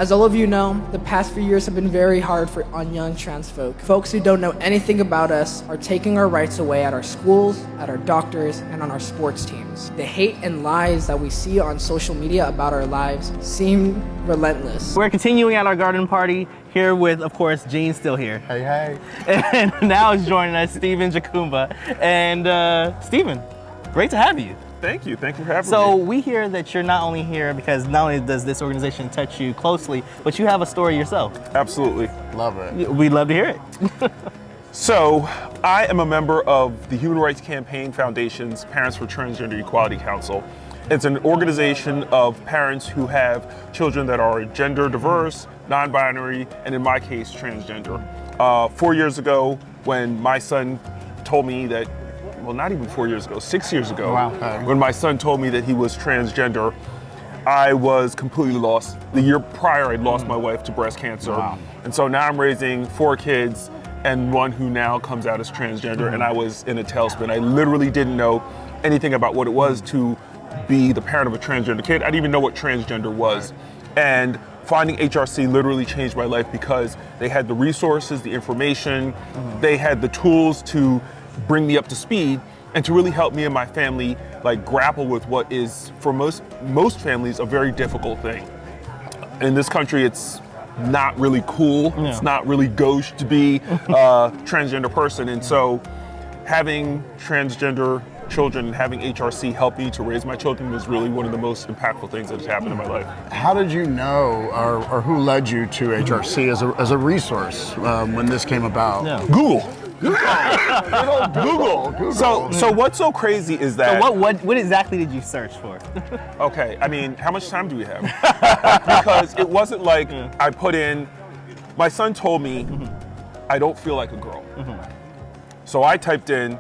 As all of you know, the past few years have been very hard on young trans folk. Folks who don't know anything about us are taking our rights away at our schools, at our doctors, and on our sports teams. The hate and lies that we see on social media about our lives seem relentless. We're continuing at our garden party here with, of course, Gene's still here. Hey, hey. And now is joining us Stephen Chukumba. And Stephen, great to have you. Thank you for having me. So we hear that you're not only here because not only does this organization touch you closely, but you have a story yourself. Absolutely. Love it. We'd love to hear it. So I am a member of the Human Rights Campaign Foundation's Parents for Transgender Equality Council. It's an organization of parents who have children that are gender diverse, non-binary, and in my case, transgender. 4 years ago, when my son told me that, well, not even 4 years ago, 6 years ago, when my son told me that he was transgender, I was completely lost. The year prior, I'd lost my wife to breast cancer. And so now I'm raising 4 kids and one who now comes out as transgender, and I was in a tailspin. I literally didn't know anything about what it was to be the parent of a transgender kid. I didn't even know what transgender was. And finding HRC literally changed my life because they had the resources, the information, they had the tools to bring me up to speed and to really help me and my family like grapple with what is, for most families, a very difficult thing. In this country, it's not really cool. Yeah. It's not really gauche to be a transgender person. And so having transgender children and having HRC help me to raise my children was really one of the most impactful things that has happened in my life. How did you know, or who led you to HRC as a resource when this came about? Yeah. Google. So what's so crazy is that. So what exactly did you search for? Okay, I mean, how much time do we have? Because it wasn't like I put in. My son told me, I don't feel like a girl. So I typed in,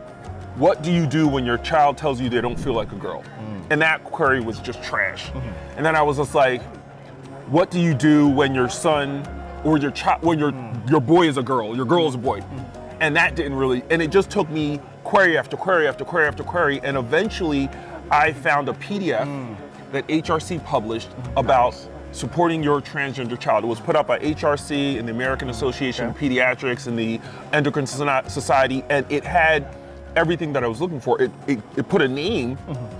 what do you do when your child tells you they don't feel like a girl? And that query was just trash. And then I was just like, what do you do when your son or your child, when your boy is a girl, your girl is a boy? And that didn't really, and it just took me query after query after query after query, and eventually I found a PDF that HRC published about supporting your transgender child. It was put out by HRC and the American Association of Pediatrics and the Endocrine Society, and it had everything that I was looking for. It put a name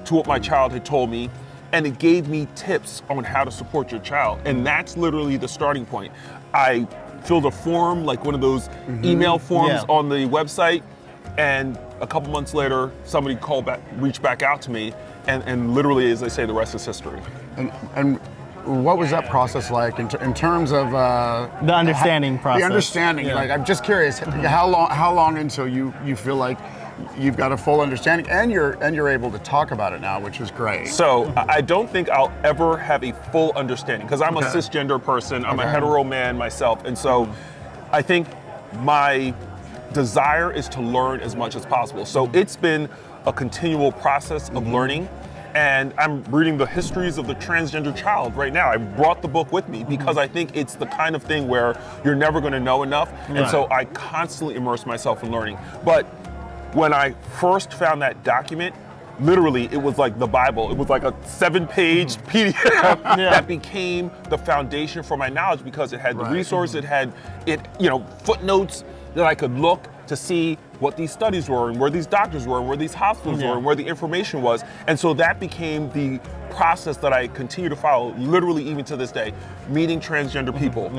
to what my child had told me, and it gave me tips on how to support your child. And that's literally the starting point. I filled a form, like one of those email forms on the website, and a couple months later, somebody reached back out to me, and literally, as I say, the rest is history. And what was that process like in terms of the understanding process? The understanding, like I'm just curious, how long until you feel like you've got a full understanding and you're able to talk about it now, which is great. So I don't think I'll ever have a full understanding because I'm a cisgender person, I'm a hetero man myself, and so I think my desire is to learn as much as possible. So it's been a continual process of learning, and I'm reading the histories of the transgender child right now. I brought the book with me because I think it's the kind of thing where you're never going to know enough, and so I constantly immerse myself in learning. But when I first found that document, literally it was like the Bible. It was like a 7-page PDF that became the foundation for my knowledge because it had the resource, it had footnotes that I could look to see what these studies were and where these doctors were and where these hospitals were and where the information was. And so that became the process that I continue to follow, literally even to this day, meeting transgender people.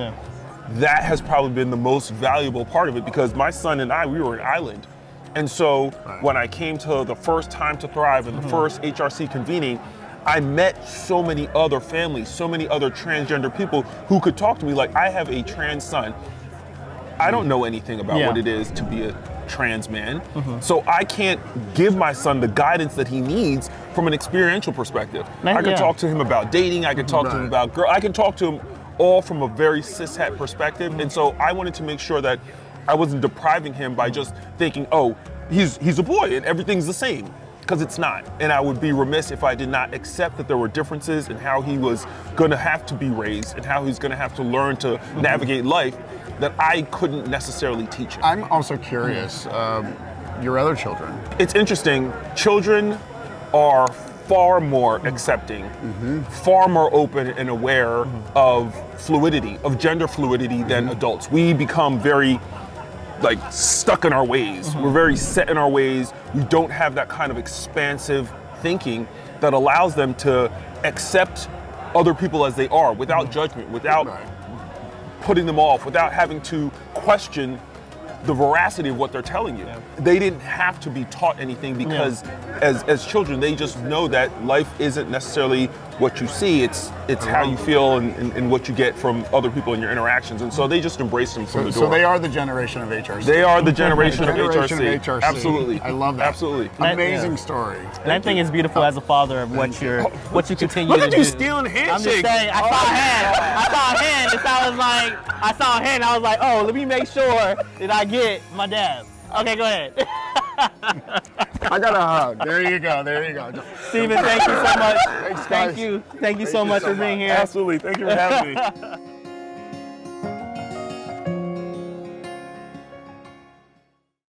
That has probably been the most valuable part of it because my son and I, we were an island. And so when I came to the first Time to Thrive and the first HRC convening, I met so many other families, so many other transgender people who could talk to me like, I have a trans son. I don't know anything about what it is to be a trans man. So I can't give my son the guidance that he needs from an experiential perspective. I can talk to him about dating, I can talk to him about I can talk to him all from a very cishet perspective. And so I wanted to make sure that I wasn't depriving him by just thinking, oh, he's a boy and everything's the same, because it's not. And I would be remiss if I did not accept that there were differences in how he was gonna have to be raised and how he's gonna have to learn to navigate life that I couldn't necessarily teach him. I'm also curious, your other children. It's interesting, children are far more accepting, far more open and aware of fluidity, of gender fluidity than adults. We become very like stuck in our ways. We're very set in our ways. We don't have that kind of expansive thinking that allows them to accept other people as they are without judgment, without putting them off, without having to question the veracity of what they're telling you. They didn't have to be taught anything because as children, they just know that life isn't necessarily what you see, it's how you feel and what you get from other people in your interactions. And so they just embrace them from the door. So they are the generation of HRC. They are the generation of HRC. Absolutely. I love that. Absolutely. Amazing story. And I think it's beautiful as a father of what you continue Look to at do. you stealing handshakes. I'm just saying, I saw a hand. And so I saw a hand. I was like, oh, let me make sure that I get my dab. Okay, go ahead. I got a hug. There you go. Stephen, thank you so much. Thanks, guys. Thank you so much for being here. Absolutely. Thank you for having me.